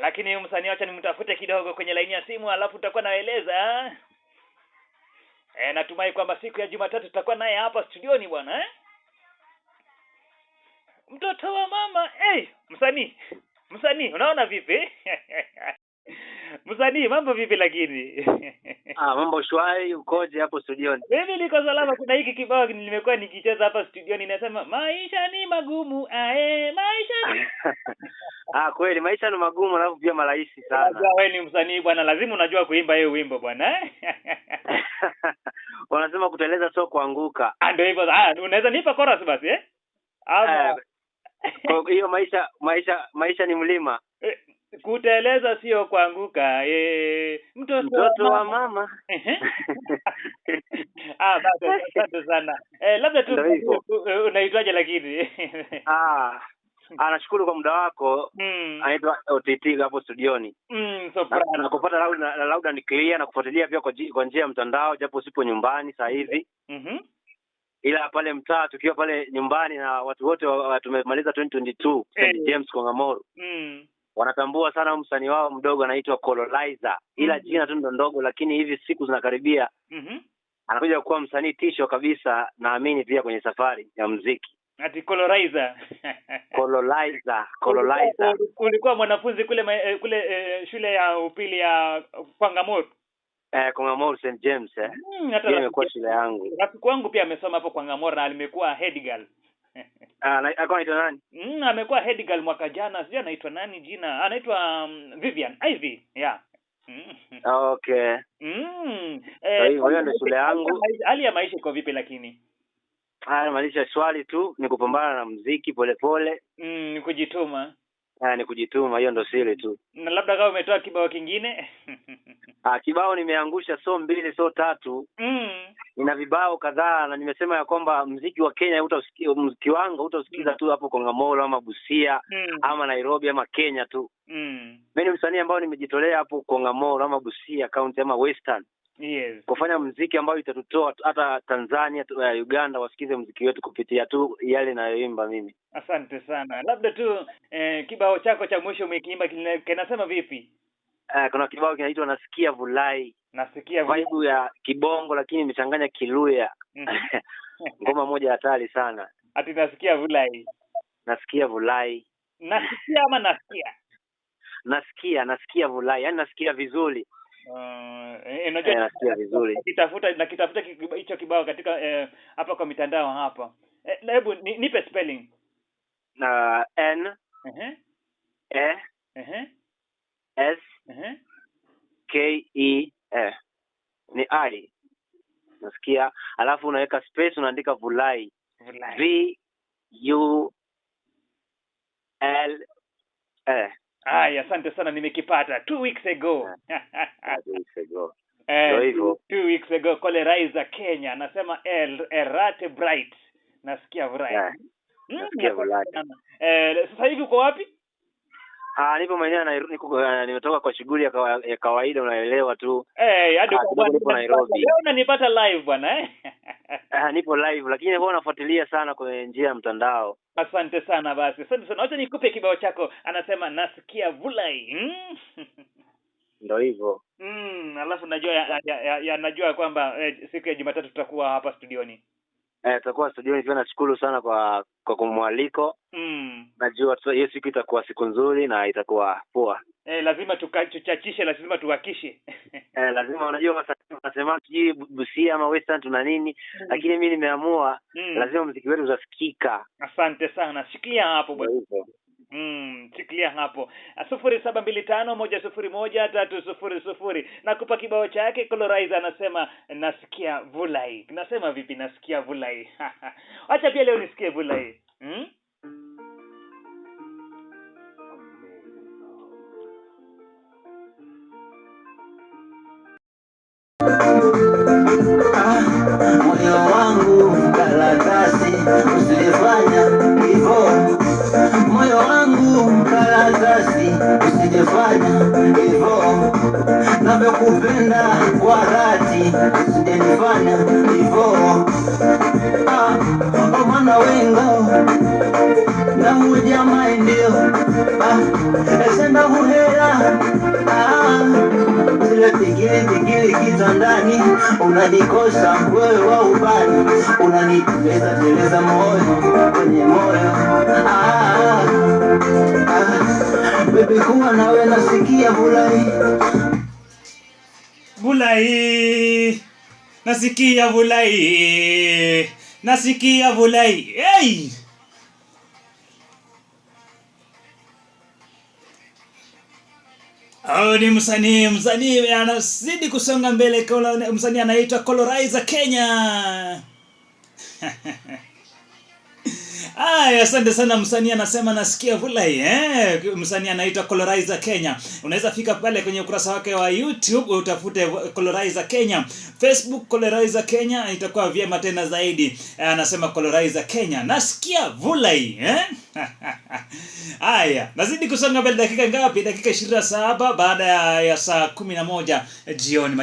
Lakini msanii, acha nimtafute kidogo kwenye laini ya simu, alafu tutakuwa naeleza. Natumai kwamba siku ya Jumatatu tutakuwa naye hapa studioni bwana. Mtoto wa mama. Msanii, unaona vipi? Msanii, mambo vipi lakini? Mambo shwari, ukoje hapo studioni? Mimi niko salama. Kuna hiki kibao nimekuwa nikicheza hapa studioni, nasema maisha ni magumu, maisha ni Kweli maisha ni magumu, alafu pia marahisi sana. Unajua wewe ni msanii bwana, lazima unajua kuimba hiyo wimbo bwana. Wanasema kuteleza sio kuanguka. Ndio hivyo. Unaweza nipa chorus basi Kwa hiyo maisha ni mlima. Kuteleza sio kuanguka. Mtoto wa mama. Basi asante sana. Labda tu unaitwaje lakini? Nashukuru kwa muda wako. Anaitwa OTT hapo studioni. Na kupata lauda ni clear, na kufuatilia pia kwa njia ya mtandao japo usipo nyumbani sasa hivi. Ila pale mtaa tukiwa pale nyumbani na watu wote tumemaliza 2022 St. James Kongamoro. Wanatambua sana msanii wao mdogo anaitwa Colorizer. Ila jina tu ndo ndogo, lakini hivi siku zinakaribia anakuja kuwa msanii tisho kabisa, naamini pia kwenye safari ya muziki. Ati Colorizer. Colorizer. Ulikuwa mwanafunzi kule shule ya upili ya Kongamoro? Kongamoro St. James Hata imekuwa shule yangu. Rafiki wangu pia amesoma hapo Kongamoro na alimekuwa head girl. Alikuwa anaitwa nani? Amekuwa head girl mwaka jana, sijui anaitwa nani jina. Anaitwa Vivian Ivy. Yeah. Okay. Hiyo ndio shule yangu. Hali ya maisha iko vipi lakini? Maisha swali tu ni kupambana na muziki polepole. Ni kujituma. Ni kujituma, hiyo ndio siri tu. Na labda kama umetoa kibao kingine? Kibao nimeangusha so 2 so 3. Nina vibao kadhaa, na nimesema ya kwamba muziki wa Kenya muziki wangu utausikiza tu hapo Kongamoro ama Busia ama Nairobi ama Kenya tu. Mimi ni msanii ambao nimejitolea hapo Kongamoro ama Busia county ama Western. Yes. Kufanya muziki ambao itatutoa hata Tanzania, Uganda wasikize muziki wetu kupitia tu yale ninayoimba mimi. Asante sana. Labda tu kibao chako cha mwisho umekiimba kinasema vipi? Kuna kibao kinaitwa Nasikia Vulai. Nasikia Vulai. Vibe ya kibongo lakini imechanganya Kiluya. Ngoma moja hatari sana. Ati Nasikia Vulai. Nasikia Vulai. Nasikia ama nasikia? Nasikia Vulai. Yaani nasikia vizuri. Unajua nasikia vizuri. Nakitafuta hicho kibao katika hapa kwa mitandao hapa. Hebu nipe spelling. N E S K E ni I. Nasikia, alafu unaweka space unaandika Vulai. V U L A. Asante sana, nimekipata 2 weeks ago. 2 weeks ago. 2 weeks ago Colorizer Kenya anasema Erate Bright. Nasikia Vulai. Nasikia Vulai. Sasa hivi uko wapi? Nipo maeneo nimetoka kwa shughuli ya kawaida, unaelewa tu. Hadi nipo Nairobi. Leo unanipata live bwana Nipo live, lakini mbona unafuatilia sana kwenye njia ya mtandao. Asante sana basi. Asante sana. Acha nikupe kibao chako, anasema Nasikia Vulai. Ndio hivyo. Alafu najua kwamba siku ya Jumatatu tutakuwa hapa studioni. Tutakuwa studioni pia. Nashukuru sana kwa kumwaliko. Najua hiyo siku itakuwa siku nzuri na itakuwa poa. Lazima tuchachishe, lazima tuhakishe. Lazima, unajua wanasema sijui Busia ama Western tuna nini, lakini mimi nimeamua lazima muziki wetu utasikika. Asante sana. Shikilia hapo bwana. Shikilia hapo. 0725101300. Nakupa kibao chake Colorizer, anasema Nasikia Vulai. Nasema vipi? Nasikia Vulai. Acha pia leo nisikie Vulai. Moyo wangu karatasi, usijefanya hivyo. Moyo wangu karatasi, usijefanya hivyo. Navyokupenda kwa dhati, usijefanya hivyo. Maana wengo na uja maendeleo. Senda kuhela kitandani, unanikosa wewe wa ubani, unaniteleza moyo kwenye moyo. Baby kuwa nawe nasikia Vulai. Vulai, nasikia Vulai, nasikia Vulai. Hey! Ni msanii anazidi kusonga mbele. Msanii anaitwa Colorizer Kenya. Asante sana. Msanii anasema nasikia Vulai. Msanii anaitwa Colorizer Kenya. Unaweza fika pale kwenye ukurasa wake wa YouTube utafute Colorizer Kenya. Facebook Colorizer Kenya, itakuwa vyema tena zaidi. Anasema Colorizer Kenya, nasikia Vulai. Nazidi kusonga mbele. Dakika ngapi? Dakika 27 baada ya saa 11 jioni.